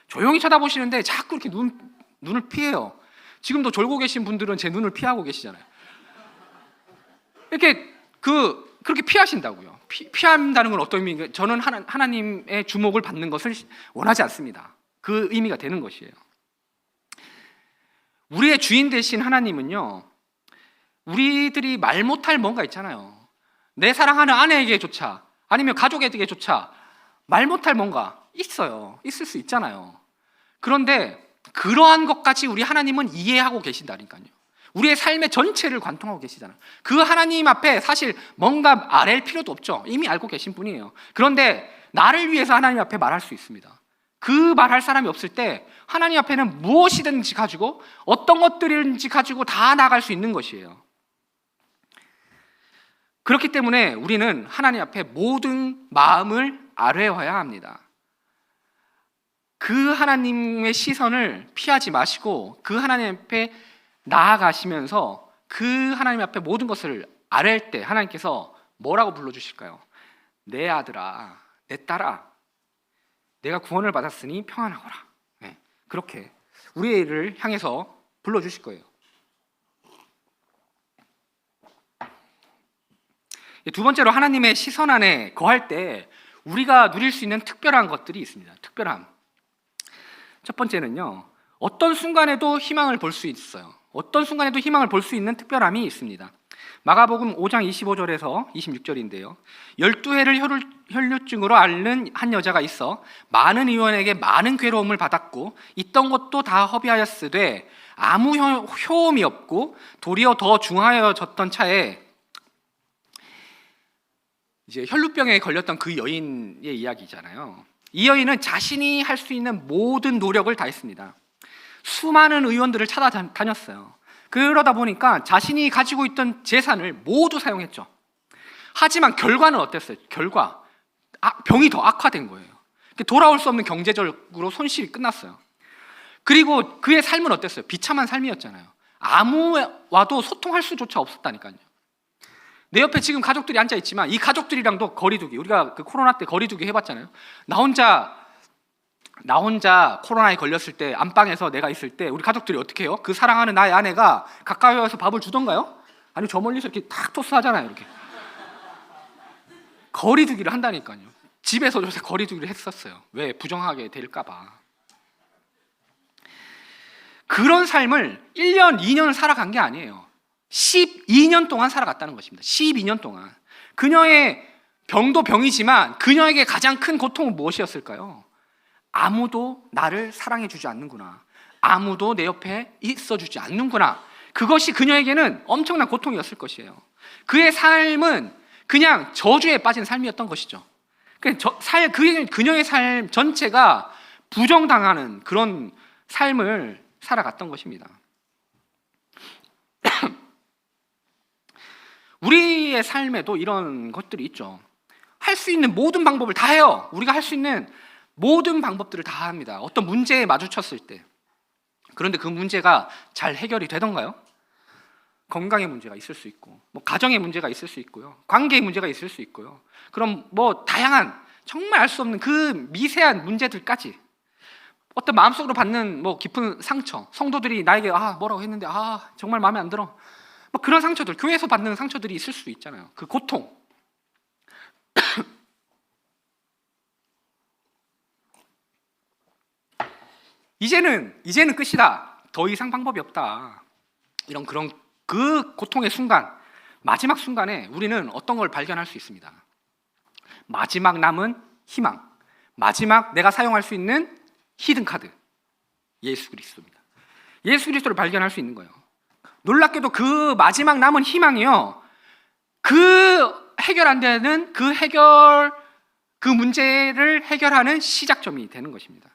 조용히 쳐다보시는데 자꾸 이렇게 눈을 피해요. 지금도 졸고 계신 분들은 제 눈을 피하고 계시잖아요. 이렇게 그렇게 피하신다고요. 피한다는 건 어떤 의미인가요? 저는 하나님의 주목을 받는 것을 원하지 않습니다. 그 의미가 되는 것이에요. 우리의 주인 되신 하나님은요, 우리들이 말 못할 뭔가 있잖아요. 내 사랑하는 아내에게조차, 아니면 가족에게조차 말 못할 뭔가 있어요. 있을 수 있잖아요. 그런데 그러한 것까지 우리 하나님은 이해하고 계신다니까요. 우리의 삶의 전체를 관통하고 계시잖아요. 그 하나님 앞에 사실 뭔가 아랠 필요도 없죠. 이미 알고 계신 분이에요. 그런데 나를 위해서 하나님 앞에 말할 수 있습니다. 그 말할 사람이 없을 때 하나님 앞에는 무엇이든지 가지고, 어떤 것들인지 가지고 다 나갈 수 있는 것이에요. 그렇기 때문에 우리는 하나님 앞에 모든 마음을 아뢰어야 합니다. 그 하나님의 시선을 피하지 마시고 그 하나님 앞에 나아가시면서 그 하나님 앞에 모든 것을 아뢰을 때 하나님께서 뭐라고 불러주실까요? 내 아들아, 내 딸아, 내가 구원을 받았으니 평안하거라. 네, 그렇게 우리를 향해서 불러주실 거예요. 두 번째로 하나님의 시선 안에 거할 때 우리가 누릴 수 있는 특별한 것들이 있습니다. 특별함. 첫 번째는요, 어떤 순간에도 희망을 볼 수 있어요. 어떤 순간에도 희망을 볼 수 있는 특별함이 있습니다. 마가복음 5장 25절에서 26절인데요. 12해를 혈루증으로 앓는 한 여자가 있어 많은 의원에게 많은 괴로움을 받았고 있던 것도 다 허비하였으되 아무 효험이 없고 도리어 더 중하여졌던 차에, 이제 혈루병에 걸렸던 그 여인의 이야기잖아요. 이 여인은 자신이 할 수 있는 모든 노력을 다했습니다. 수많은 의원들을 찾아다녔어요. 그러다 보니까 자신이 가지고 있던 재산을 모두 사용했죠. 하지만 결과는 어땠어요? 병이 더 악화된 거예요. 돌아올 수 없는 경제적으로 손실이 끝났어요. 그리고 그의 삶은 어땠어요? 비참한 삶이었잖아요. 아무와도 소통할 수조차 없었다니까요. 내 옆에 지금 가족들이 앉아있지만 이 가족들이랑도 거리두기, 우리가 그 코로나 때 거리두기 해봤잖아요. 나 혼자 코로나에 걸렸을 때 안방에서 내가 있을 때 우리 가족들이 어떻게 해요? 그 사랑하는 나의 아내가 가까이 와서 밥을 주던가요? 아니면 저 멀리서 이렇게 탁 토스하잖아요. 이렇게 거리두기를 한다니까요. 집에서 요새 거리두기를 했었어요. 왜? 부정하게 될까 봐. 그런 삶을 1년, 2년을 살아간 게 아니에요. 12년 동안 살아갔다는 것입니다. 12년 동안. 그녀의 병도 병이지만 그녀에게 가장 큰 고통은 무엇이었을까요? 아무도 나를 사랑해 주지 않는구나. 아무도 내 옆에 있어 주지 않는구나. 그것이 그녀에게는 엄청난 고통이었을 것이에요. 그의 삶은 그냥 저주에 빠진 삶이었던 것이죠. 그녀의 삶 전체가 부정당하는 그런 삶을 살아갔던 것입니다. 우리의 삶에도 이런 것들이 있죠. 할 수 있는 모든 방법을 다 해요. 우리가 할 수 있는 모든 방법들을 다 합니다. 어떤 문제에 마주쳤을 때. 그런데 그 문제가 잘 해결이 되던가요? 건강의 문제가 있을 수 있고, 가정의 문제가 있을 수 있고요, 관계의 문제가 있을 수 있고요. 그럼 다양한 정말 알 수 없는 그 미세한 문제들까지, 어떤 마음속으로 받는 깊은 상처, 성도들이 나에게 뭐라고 했는데 정말 마음에 안 들어. 그런 상처들, 교회에서 받는 상처들이 있을 수 있잖아요. 그 고통. 이제는 끝이다. 더 이상 방법이 없다. 그런 그 고통의 순간, 마지막 순간에 우리는 어떤 걸 발견할 수 있습니다. 마지막 남은 희망, 마지막 내가 사용할 수 있는 히든 카드, 예수 그리스도입니다. 예수 그리스도를 발견할 수 있는 거예요. 놀랍게도 그 마지막 남은 희망이요, 그 해결 안 되는 그 문제를 해결하는 시작점이 되는 것입니다.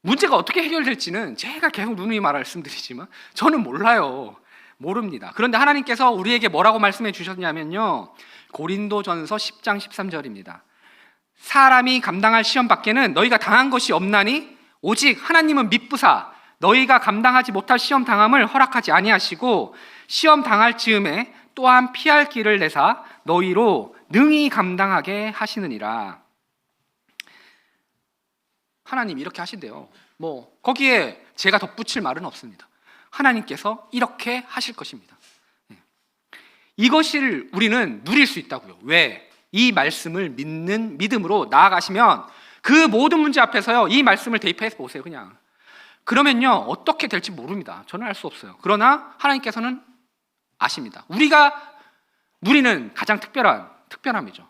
문제가 어떻게 해결될지는 제가 계속 누누이 말씀드리지만 저는 몰라요. 모릅니다. 그런데 하나님께서 우리에게 뭐라고 말씀해 주셨냐면요, 고린도전서 10장 13절입니다. 사람이 감당할 시험 밖에는 너희가 당한 것이 없나니 오직 하나님은 미쁘사 너희가 감당하지 못할 시험 당함을 허락하지 아니하시고 시험 당할 즈음에 또한 피할 길을 내사 너희로 능히 감당하게 하시느니라. 하나님 이렇게 하신대요. 거기에 제가 덧붙일 말은 없습니다. 하나님께서 이렇게 하실 것입니다. 이것을 우리는 누릴 수 있다고요. 왜? 이 말씀을 믿는 믿음으로 나아가시면 그 모든 문제 앞에서요, 이 말씀을 대입해서 보세요. 그냥 그러면요 어떻게 될지 모릅니다. 저는 알 수 없어요. 그러나 하나님께서는 아십니다. 우리가 누리는 가장 특별함이죠.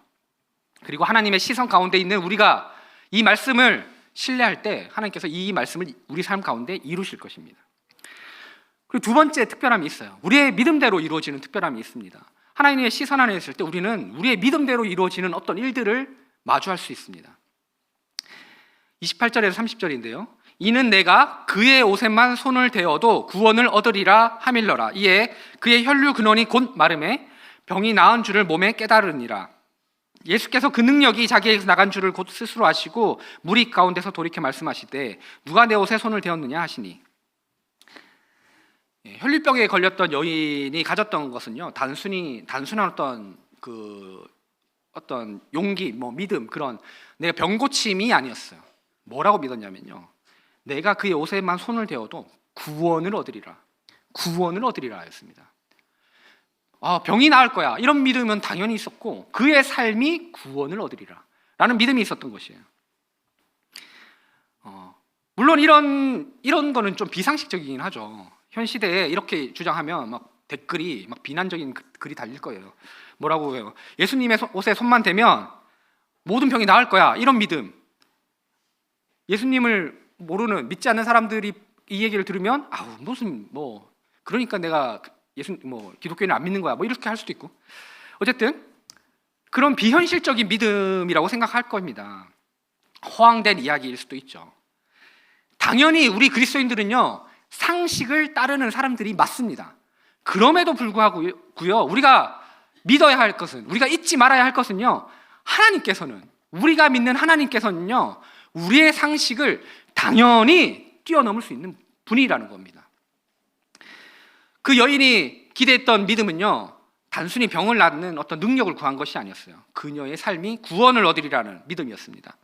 그리고 하나님의 시선 가운데 있는 우리가 이 말씀을 신뢰할 때 하나님께서 이 말씀을 우리 삶 가운데 이루실 것입니다. 그리고 두 번째 특별함이 있어요. 우리의 믿음대로 이루어지는 특별함이 있습니다. 하나님의 시선 안에 있을 때 우리는 우리의 믿음대로 이루어지는 어떤 일들을 마주할 수 있습니다. 28절에서 30절인데요. 이는 내가 그의 옷에만 손을 대어도 구원을 얻으리라 하밀러라. 이에 그의 혈류 근원이 곧 마름에 병이 나은 줄을 몸에 깨달으니라. 예수께서 그 능력이 자기에게서 나간 줄을 곧 스스로 아시고 무리 가운데서 돌이켜 말씀하시되 누가 내 옷에 손을 대었느냐 하시니, 혈류병에 걸렸던 여인이 가졌던 것은요, 단순한 어떤 용기, 믿음, 그런 내가 병 고침이 아니었어요. 뭐라고 믿었냐면요, 내가 그의 옷에만 손을 대어도 구원을 얻으리라 였습니다. 병이 나을 거야, 이런 믿음은 당연히 있었고 그의 삶이 구원을 얻으리라 라는 믿음이 있었던 것이에요. 물론 이런 거는 좀 비상식적이긴 하죠. 현 시대에 이렇게 주장하면 막 댓글이 막 비난적인 글이 달릴 거예요. 뭐라고 해요? 예수님의 옷에 손만 대면 모든 병이 나을 거야, 이런 믿음. 예수님을 모르는, 믿지 않는 사람들이 이 얘기를 들으면 그러니까 내가 기독교인을 안 믿는 거야, 이렇게 할 수도 있고. 어쨌든 그런 비현실적인 믿음이라고 생각할 겁니다. 허황된 이야기일 수도 있죠. 당연히 우리 그리스도인들은요, 상식을 따르는 사람들이 맞습니다. 그럼에도 불구하고요, 우리가 믿어야 할 것은, 우리가 잊지 말아야 할 것은요, 우리가 믿는 하나님께서는요, 우리의 상식을 당연히 뛰어넘을 수 있는 분이라는 겁니다. 그 여인이 기대했던 믿음은요, 단순히 병을 낫는 어떤 능력을 구한 것이 아니었어요. 그녀의 삶이 구원을 얻으리라는 믿음이었습니다.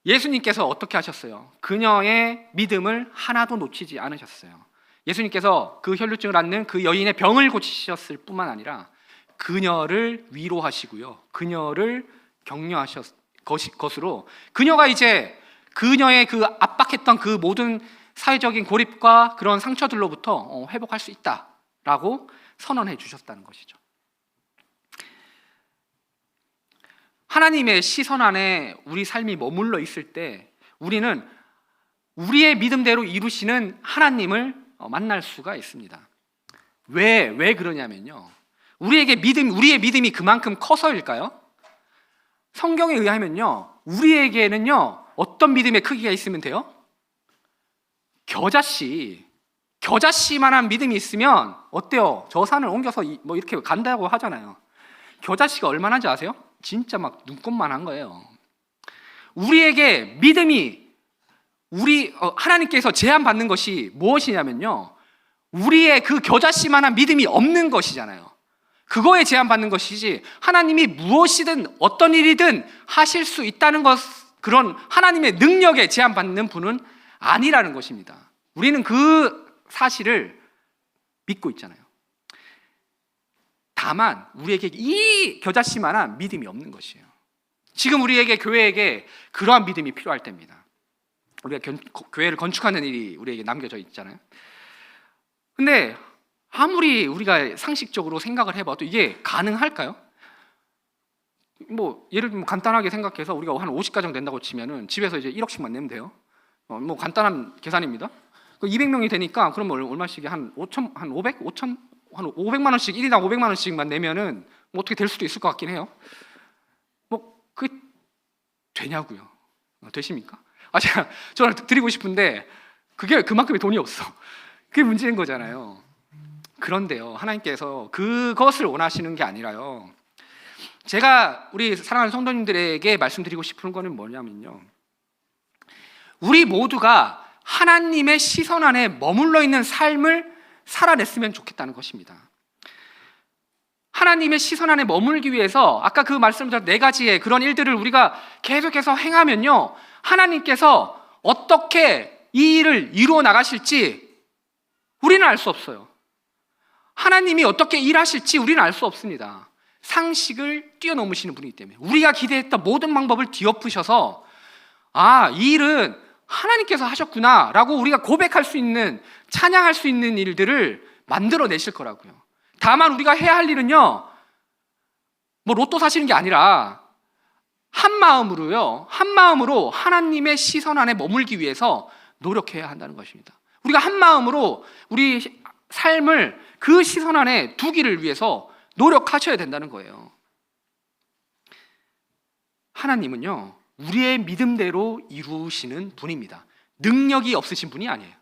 예수님께서 어떻게 하셨어요? 그녀의 믿음을 하나도 놓치지 않으셨어요. 예수님께서 그 혈루증을 앓는 그 여인의 병을 고치셨을 뿐만 아니라 그녀를 위로하시고요, 그녀를 격려하셨 것으로 그녀가 이제 그녀의 그 압박했던 그 모든 사회적인 고립과 그런 상처들로부터 회복할 수 있다라고 선언해 주셨다는 것이죠. 하나님의 시선 안에 우리 삶이 머물러 있을 때 우리는 우리의 믿음대로 이루시는 하나님을 만날 수가 있습니다. 왜 그러냐면요, 우리의 믿음이 그만큼 커서일까요? 성경에 의하면요, 우리에게는요, 어떤 믿음의 크기가 있으면 돼요? 겨자씨만한 믿음이 있으면 어때요? 저 산을 옮겨서 이렇게 간다고 하잖아요. 겨자씨가 얼마나인지 아세요? 진짜 막 눈꽃만한 거예요. 우리에게 믿음이 하나님께서 제한받는 것이 무엇이냐면요, 우리의 그 겨자씨만한 믿음이 없는 것이잖아요. 그거에 제한받는 것이지 하나님이 무엇이든 어떤 일이든 하실 수 있다는 것, 그런 하나님의 능력에 제한받는 분은 아니라는 것입니다. 우리는 그 사실을 믿고 있잖아요. 다만 우리에게 이 겨자씨만한 믿음이 없는 것이에요. 지금 우리에게, 교회에게 그러한 믿음이 필요할 때입니다. 우리가 교회를 건축하는 일이 우리에게 남겨져 있잖아요. 근데 아무리 우리가 상식적으로 생각을 해봐도 이게 가능할까요? 뭐 예를 들면 간단하게 생각해서 우리가 한 50가정 된다고 치면은 집에서 이제 1억씩만 내면 돼요. 뭐 간단한 계산입니다. 200명이 되니까 그러면 얼마씩 한 5천, 한 500, 5천, 한 500만 원씩, 1인당 500만 원씩만 내면은 뭐 어떻게 될 수도 있을 것 같긴 해요. 뭐 그게 되냐고요? 되십니까? 제가 저는 드리고 싶은데 그게 그만큼의 돈이 없어. 그게 문제인 거잖아요. 그런데요, 하나님께서 그것을 원하시는 게 아니라요, 제가 우리 사랑하는 성도님들에게 말씀드리고 싶은 거는 뭐냐면요, 우리 모두가 하나님의 시선 안에 머물러 있는 삶을 살아냈으면 좋겠다는 것입니다. 하나님의 시선 안에 머물기 위해서 아까 그 말씀드린 4가지의 그런 일들을 우리가 계속해서 행하면요, 하나님께서 어떻게 이 일을 이루어 나가실지 우리는 알 수 없어요. 하나님이 어떻게 일하실지 우리는 알 수 없습니다. 상식을 뛰어넘으시는 분이기 때문에 우리가 기대했던 모든 방법을 뒤엎으셔서 이 일은 하나님께서 하셨구나 라고 우리가 고백할 수 있는, 찬양할 수 있는 일들을 만들어내실 거라고요. 다만 우리가 해야 할 일은요, 뭐 로또 사시는 게 아니라 한 마음으로 하나님의 시선 안에 머물기 위해서 노력해야 한다는 것입니다. 우리가 한 마음으로 우리 삶을 그 시선 안에 두기를 위해서 노력하셔야 된다는 거예요. 하나님은요, 우리의 믿음대로 이루시는 분입니다. 능력이 없으신 분이 아니에요.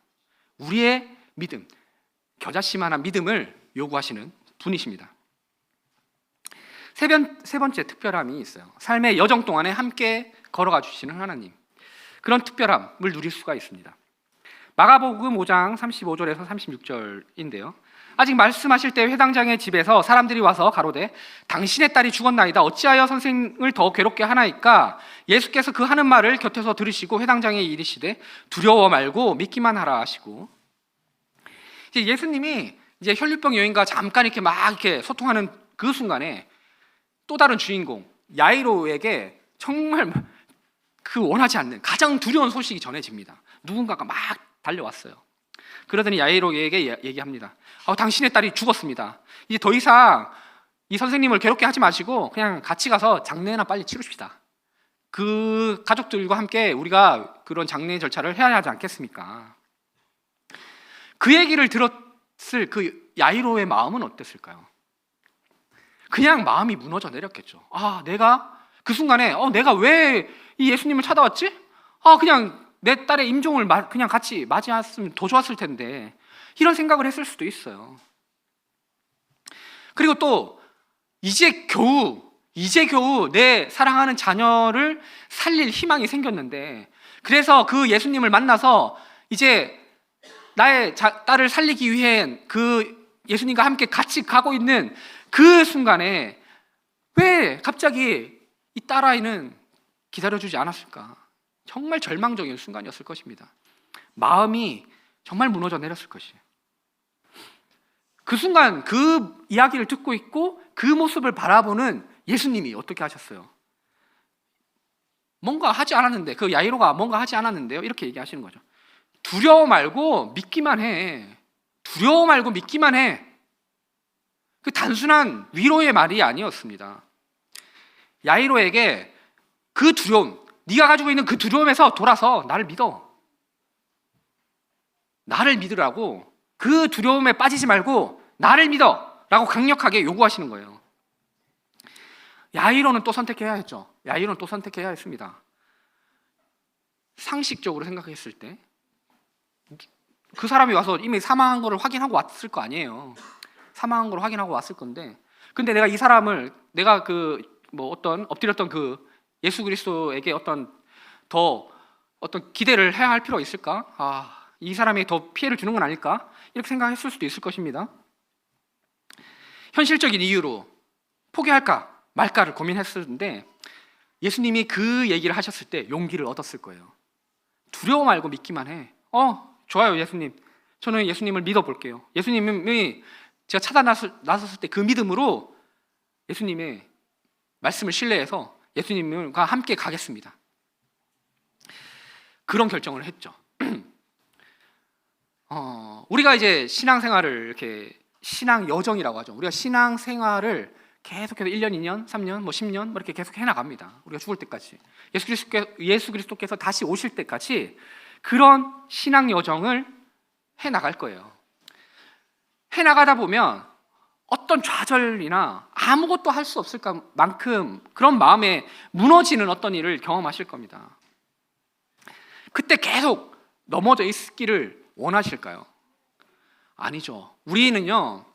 우리의 믿음, 겨자씨만한 믿음을 요구하시는 분이십니다. 세 번째 특별함이 있어요. 삶의 여정 동안에 함께 걸어가 주시는 하나님, 그런 특별함을 누릴 수가 있습니다. 마가복음 5장 35절에서 36절인데요, 아직 말씀하실 때 회당장의 집에서 사람들이 와서 가로되 당신의 딸이 죽었나이다, 어찌하여 선생을 더 괴롭게 하나이까? 예수께서 그 하는 말을 곁에서 들으시고 회당장에 이르시되 두려워 말고 믿기만 하라 하시고, 이제 예수님이 이제 혈류병 여인과 잠깐 이렇게 막 이렇게 소통하는 그 순간에 또 다른 주인공 야이로에게 정말 그 원하지 않는 가장 두려운 소식이 전해집니다. 누군가가 막 달려왔어요. 그러더니 야이로에게 얘기합니다. 당신의 딸이 죽었습니다. 이제 더 이상 이 선생님을 괴롭게 하지 마시고 그냥 같이 가서 장례나 빨리 치르십시다. 그 가족들과 함께 우리가 그런 장례 절차를 해야 하지 않겠습니까? 그 얘기를 들었을 그 야이로의 마음은 어땠을까요? 그냥 마음이 무너져 내렸겠죠. 내가 그 순간에 내가 왜 이 예수님을 찾아왔지? 그냥 내 딸의 임종을 그냥 같이 맞이했으면 더 좋았을 텐데, 이런 생각을 했을 수도 있어요. 그리고 또 이제 겨우 내 사랑하는 자녀를 살릴 희망이 생겼는데, 그래서 그 예수님을 만나서 이제 나의 딸을 살리기 위해 그 예수님과 함께 같이 가고 있는 그 순간에 왜 갑자기 이 딸아이는 기다려주지 않았을까? 정말 절망적인 순간이었을 것입니다. 마음이 정말 무너져 내렸을 것이에요. 그 순간 그 이야기를 듣고 있고 그 모습을 바라보는 예수님이 어떻게 하셨어요? 뭔가 하지 않았는데, 그 야이로가 뭔가 하지 않았는데요, 이렇게 얘기하시는 거죠. 두려워 말고 믿기만 해. 두려워 말고 믿기만 해. 그 단순한 위로의 말이 아니었습니다. 야이로에게 그 두려움, 네가 가지고 있는 그 두려움에서 돌아서 나를 믿어. 나를 믿으라고, 그 두려움에 빠지지 말고 나를 믿어 라고 강력하게 요구하시는 거예요. 야이로는 또 선택해야 했죠. 야이로는 또 선택해야 했습니다. 상식적으로 생각했을 때 그 사람이 와서 이미 사망한 거를 확인하고 왔을 거 아니에요. 사망한 걸 확인하고 왔을 건데, 근데 내가 이 사람을, 내가 엎드렸던 그 예수 그리스도에게 어떤 기대를 해야 할 필요가 있을까? 이 사람이 더 피해를 주는 건 아닐까? 이렇게 생각했을 수도 있을 것입니다. 현실적인 이유로 포기할까 말까를 고민했었는데, 예수님이 그 얘기를 하셨을 때 용기를 얻었을 거예요. 두려워 말고 믿기만 해. 좋아요, 예수님. 저는 예수님을 믿어볼게요. 예수님이 제가 나섰을 때 그 믿음으로 예수님의 말씀을 신뢰해서 예수님과 함께 가겠습니다. 그런 결정을 했죠. 우리가 이제 신앙생활을 이렇게 신앙 여정이라고 하죠. 우리가 신앙생활을 계속해서 1년, 2년, 3년, 10년 이렇게 계속 해나갑니다. 우리가 죽을 때까지 예수 그리스도께서 다시 오실 때까지 그런 신앙 여정을 해나갈 거예요. 해나가다 보면 어떤 좌절이나 아무것도 할 수 없을 만큼 그런 마음에 무너지는 어떤 일을 경험하실 겁니다. 그때 계속 넘어져 있기를 원하실까요? 아니죠. 우리는요,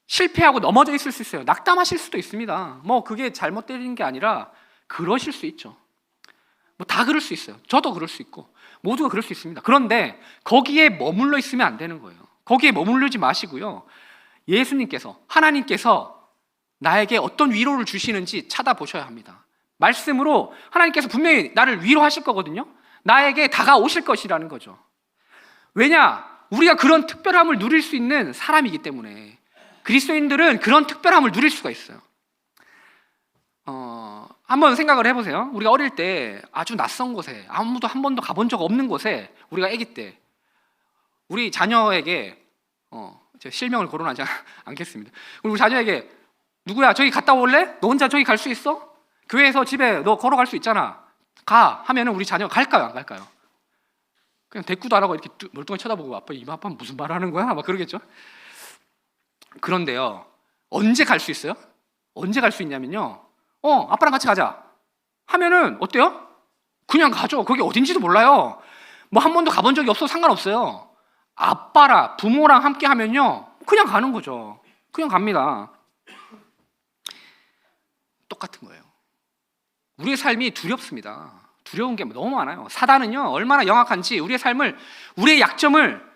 실패하고 넘어져 있을 수 있어요. 낙담하실 수도 있습니다. 그게 잘못된 게 아니라 그러실 수 있죠. 다 그럴 수 있어요. 저도 그럴 수 있고 모두가 그럴 수 있습니다. 그런데 거기에 머물러 있으면 안 되는 거예요. 거기에 머무르지 마시고요, 예수님께서, 하나님께서 나에게 어떤 위로를 주시는지 찾아보셔야 합니다. 말씀으로 하나님께서 분명히 나를 위로하실 거거든요. 나에게 다가오실 것이라는 거죠. 왜냐? 우리가 그런 특별함을 누릴 수 있는 사람이기 때문에. 그리스도인들은 그런 특별함을 누릴 수가 있어요. 한번 생각을 해보세요. 우리가 어릴 때 아주 낯선 곳에, 아무도 한 번도 가본 적 없는 곳에, 우리가 아기 때 우리 자녀에게 제가 실명을 거론하지 않겠습니다. 우리 자녀에게 누구야 저기 갔다 올래? 너 혼자 저기 갈 수 있어? 교회에서 집에 너 걸어갈 수 있잖아, 가 하면은 우리 자녀가 갈까요, 안 갈까요? 그냥 대꾸도 안 하고 이렇게 멀뚱히 쳐다보고 아빠 무슨 말 하는 거야? 막 그러겠죠. 그런데요, 언제 갈 수 있어요? 언제 갈 수 있냐면요, 아빠랑 같이 가자 하면은 어때요? 그냥 가죠. 거기 어딘지도 몰라요. 한 번도 가본 적이 없어도 상관없어요. 아빠랑 부모랑 함께 하면요, 그냥 가는 거죠. 그냥 갑니다. 똑같은 거예요. 우리의 삶이 두렵습니다. 두려운 게 너무 많아요. 사단은요, 얼마나 영악한지 우리의 삶을, 우리의 약점을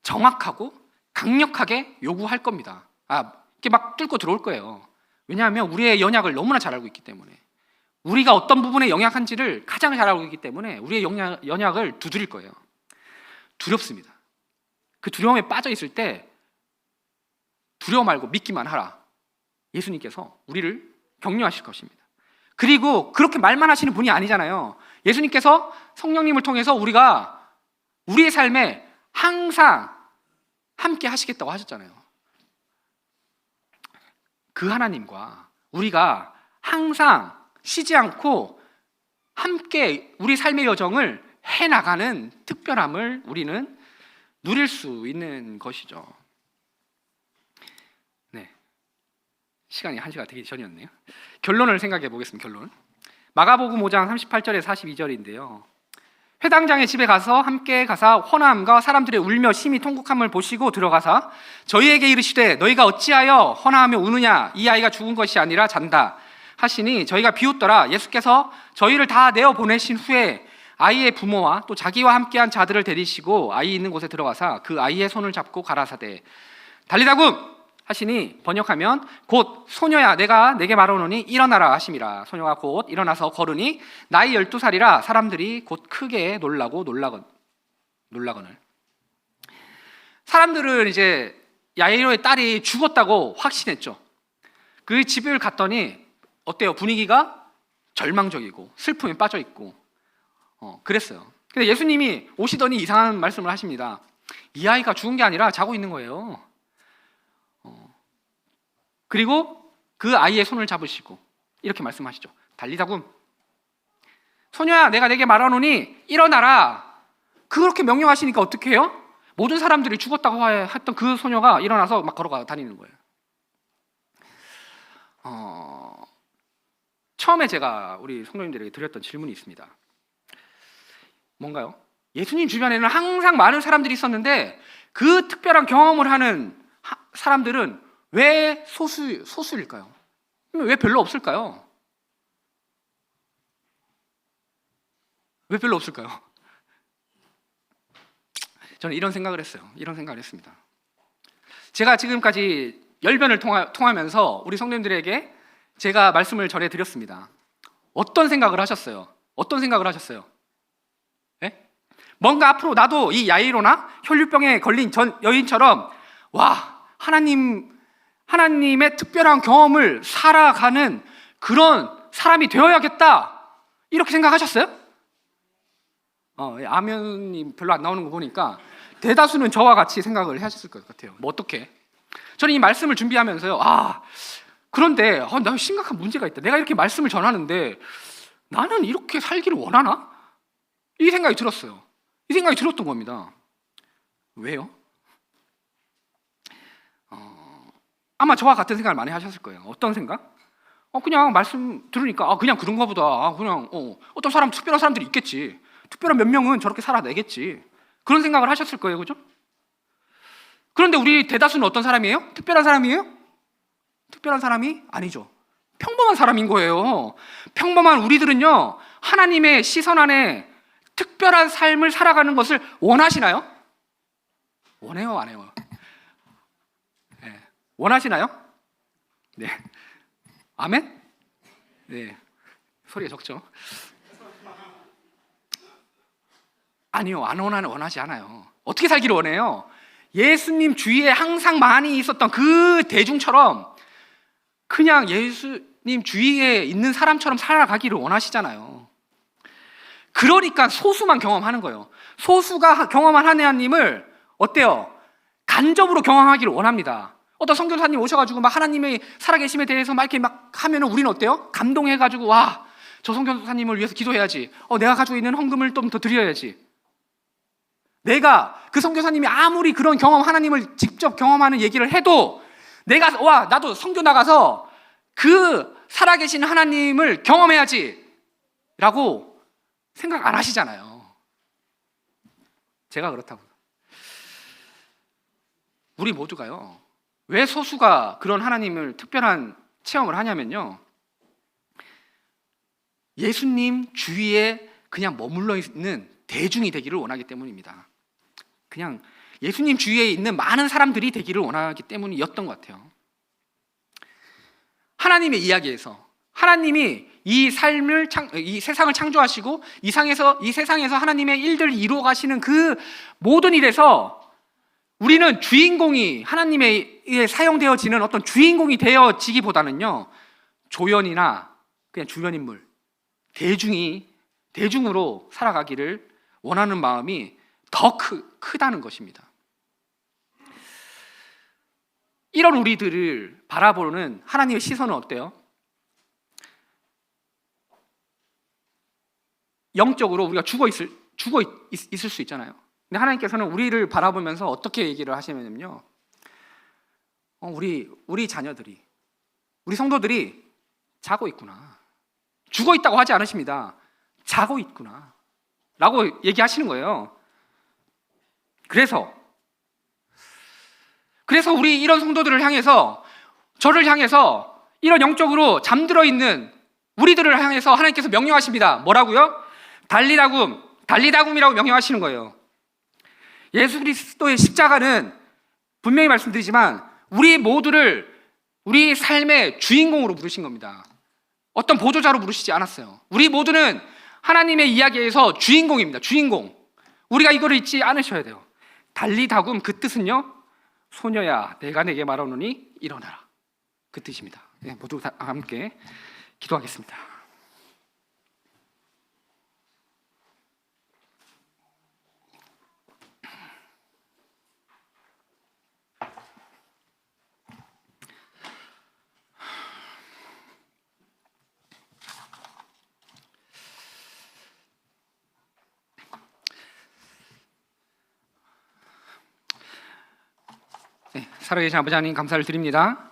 정확하고 강력하게 요구할 겁니다. 이렇게 막 뚫고 들어올 거예요. 왜냐하면 우리의 연약을 너무나 잘 알고 있기 때문에, 우리가 어떤 부분에 연약한지를 가장 잘 알고 있기 때문에 우리의 연약을 두드릴 거예요. 두렵습니다. 그 두려움에 빠져 있을 때 두려워 말고 믿기만 하라, 예수님께서 우리를 격려하실 것입니다. 그리고 그렇게 말만 하시는 분이 아니잖아요. 예수님께서 성령님을 통해서 우리의 삶에 항상 함께 하시겠다고 하셨잖아요. 그 하나님과 우리가 항상 쉬지 않고 함께 우리 삶의 여정을 해나가는 특별함을 우리는 누릴 수 있는 것이죠. 네, 시간이 1시가 되기 전이었네요. 결론을 생각해 보겠습니다. 결론, 마가복음 5장 38절에 42절인데요 회당장의 집에 가서 함께 가사 허남과 사람들의 울며 심히 통곡함을 보시고 들어가사 저희에게 이르시되 너희가 어찌하여 허나하며 우느냐, 이 아이가 죽은 것이 아니라 잔다 하시니 저희가 비웃더라. 예수께서 저희를 다 내어 보내신 후에 아이의 부모와 또 자기와 함께한 자들을 데리시고 아이 있는 곳에 들어가사 그 아이의 손을 잡고 가라사대 달리다굼 하시니 번역하면 곧 소녀야 내가 내게 말하노니 일어나라 하심이라. 소녀가 곧 일어나서 걸으니 나이 12살이라 사람들이 곧 크게 놀라거늘. 사람들은 이제 야이로의 딸이 죽었다고 확신했죠. 그 집을 갔더니 어때요? 분위기가 절망적이고 슬픔에 빠져 있고 그랬어요. 근데 예수님이 오시더니 이상한 말씀을 하십니다. 이 아이가 죽은 게 아니라 자고 있는 거예요. 그리고 그 아이의 손을 잡으시고 이렇게 말씀하시죠. 달리다굼 소녀야 내가 내게 말하노니 일어나라. 그렇게 명령하시니까 어떻게 해요? 모든 사람들이 죽었다고 했던 그 소녀가 일어나서 막 걸어가 다니는 거예요. 처음에 제가 우리 성도님들에게 드렸던 질문이 있습니다. 뭔가요? 예수님 주변에는 항상 많은 사람들이 있었는데 그 특별한 경험을 하는 사람들은 왜 소수일까요? 왜 별로 없을까요? 왜 별로 없을까요? 저는 이런 생각을 했습니다. 제가 지금까지 열변을 통하면서 우리 성도님들에게 제가 말씀을 전해드렸습니다. 어떤 생각을 하셨어요? 네? 뭔가 앞으로 나도 이 야이로나 혈류병에 걸린 전 여인처럼 하나님의 특별한 경험을 살아가는 그런 사람이 되어야겠다, 이렇게 생각하셨어요? 아멘이 별로 안 나오는 거 보니까 대다수는 저와 같이 생각을 하셨을 것 같아요. 뭐 어떻게? 저는 이 말씀을 준비하면서요, 그런데 나 심각한 문제가 있다. 내가 이렇게 말씀을 전하는데 나는 이렇게 살기를 원하나? 이 생각이 들었어요. 이 생각이 들었던 겁니다. 왜요? 아마 저와 같은 생각을 많이 하셨을 거예요. 어떤 생각? 그냥 말씀 들으니까 그냥 그런가 보다. 그냥 어떤 사람, 특별한 사람들이 있겠지. 특별한 몇 명은 저렇게 살아내겠지. 그런 생각을 하셨을 거예요, 그죠? 그런데 우리 대다수는 어떤 사람이에요? 특별한 사람이에요? 특별한 사람이 아니죠. 평범한 사람인 거예요. 평범한 우리들은요, 하나님의 시선 안에 특별한 삶을 살아가는 것을 원하시나요? 원해요, 안 해요? 네. 원하시나요? 네. 아멘? 네. 소리가 적죠? 아니요, 안 원하지 않아요. 어떻게 살기를 원해요? 예수님 주위에 항상 많이 있었던 그 대중처럼 그냥 예수님 주위에 있는 사람처럼 살아가기를 원하시잖아요. 그러니까 소수만 경험하는 거예요. 소수가 경험한 하나님을 어때요? 간접으로 경험하기를 원합니다. 어떤 선교사님 오셔가지고 막 하나님의 살아계심에 대해서 막 이렇게 막 하면은 우리는 어때요? 감동해가지고 저 선교사님을 위해서 기도해야지. 내가 가지고 있는 헌금을 좀 더 드려야지. 내가 그 선교사님이 아무리 그런 하나님을 직접 경험하는 얘기를 해도 내가 나도 선교 나가서 그 살아계신 하나님을 경험해야지 라고 생각 안 하시잖아요. 제가 그렇다고. 우리 모두가요, 왜 소수가 그런 하나님을 특별한 체험을 하냐면요, 예수님 주위에 그냥 머물러 있는 대중이 되기를 원하기 때문입니다. 그냥 예수님 주위에 있는 많은 사람들이 되기를 원하기 때문이었던 것 같아요. 하나님의 이야기에서 하나님이 이 세상을 창조하시고 이 세상에서 하나님의 일들을 이루어 가시는 그 모든 일에서 우리는 주인공이, 하나님의 사용되어지는 어떤 주인공이 되어지기보다는요, 조연이나 그냥 주변 인물, 대중으로 살아가기를 원하는 마음이 더 크다는 것입니다. 이런 우리들을 바라보는 하나님의 시선은 어때요? 영적으로 우리가 죽어 있을 수 있잖아요. 근데 하나님께서는 우리를 바라보면서 어떻게 얘기를 하시냐면요, 우리 자녀들이, 우리 성도들이 자고 있구나. 죽어 있다고 하지 않으십니다. 자고 있구나 라고 얘기하시는 거예요. 그래서 우리 이런 성도들을 향해서, 저를 향해서, 이런 영적으로 잠들어 있는 우리들을 향해서 하나님께서 명령하십니다. 뭐라고요? 달리다굼이라고 명령하시는 거예요. 예수 그리스도의 십자가는 분명히 말씀드리지만 우리 모두를 우리 삶의 주인공으로 부르신 겁니다. 어떤 보조자로 부르시지 않았어요. 우리 모두는 하나님의 이야기에서 주인공입니다. 주인공. 우리가 이거를 잊지 않으셔야 돼요. 달리다굼, 그 뜻은요, 소녀야 내가 내게 말하노니 일어나라, 그 뜻입니다. 네, 모두 다 함께 기도하겠습니다. 네, 살아계신 아버지 하나님 감사를 드립니다.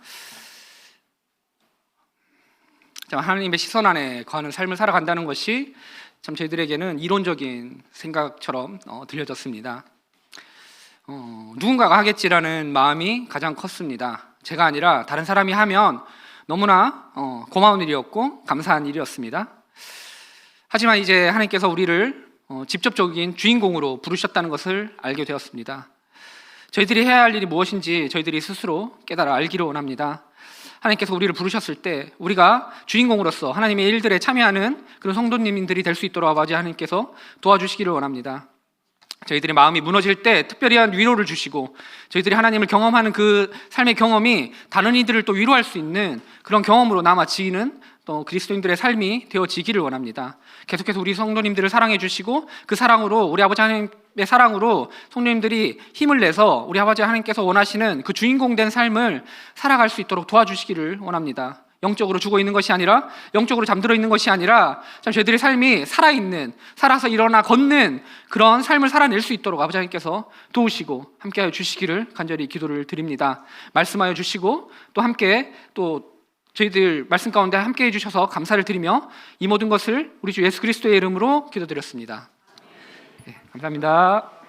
하나님의 시선 안에 거하는 삶을 살아간다는 것이 참 저희들에게는 이론적인 생각처럼 들려졌습니다. 누군가가 하겠지라는 마음이 가장 컸습니다. 제가 아니라 다른 사람이 하면 너무나 고마운 일이었고 감사한 일이었습니다. 하지만 이제 하나님께서 우리를 직접적인 주인공으로 부르셨다는 것을 알게 되었습니다. 저희들이 해야 할 일이 무엇인지 저희들이 스스로 깨달아 알기를 원합니다. 하나님께서 우리를 부르셨을 때 우리가 주인공으로서 하나님의 일들에 참여하는 그런 성도님들이 될 수 있도록 아버지 하나님께서 도와주시기를 원합니다.
저희들의 마음이 무너질 때 특별한 위로를 주시고 저희들이 하나님을 경험하는 그 삶의 경험이 다른 이들을 또 위로할 수 있는 그런 경험으로 남아지는 또 그리스도인들의 삶이 되어지기를 원합니다. 계속해서 우리 성도님들을 사랑해 주시고 그 사랑으로 우리 아버지 하나님의 사랑으로 성도님들이 힘을 내서 우리 아버지 하나님께서 원하시는 그 주인공 된 삶을 살아갈 수 있도록 도와주시기를 원합니다. 영적으로 죽어 있는 것이 아니라, 영적으로 잠들어 있는 것이 아니라 참 저희들의 삶이 살아있는, 살아서 일어나 걷는 그런 삶을 살아낼 수 있도록 아버지 하나님께서 도우시고 함께하여 주시기를 간절히 기도를 드립니다. 말씀하여 주시고 또 함께 또 저희들 말씀 가운데 함께해 주셔서 감사를 드리며 이 모든 것을 우리 주 예수 그리스도의 이름으로 기도드렸습니다. 네, 감사합니다.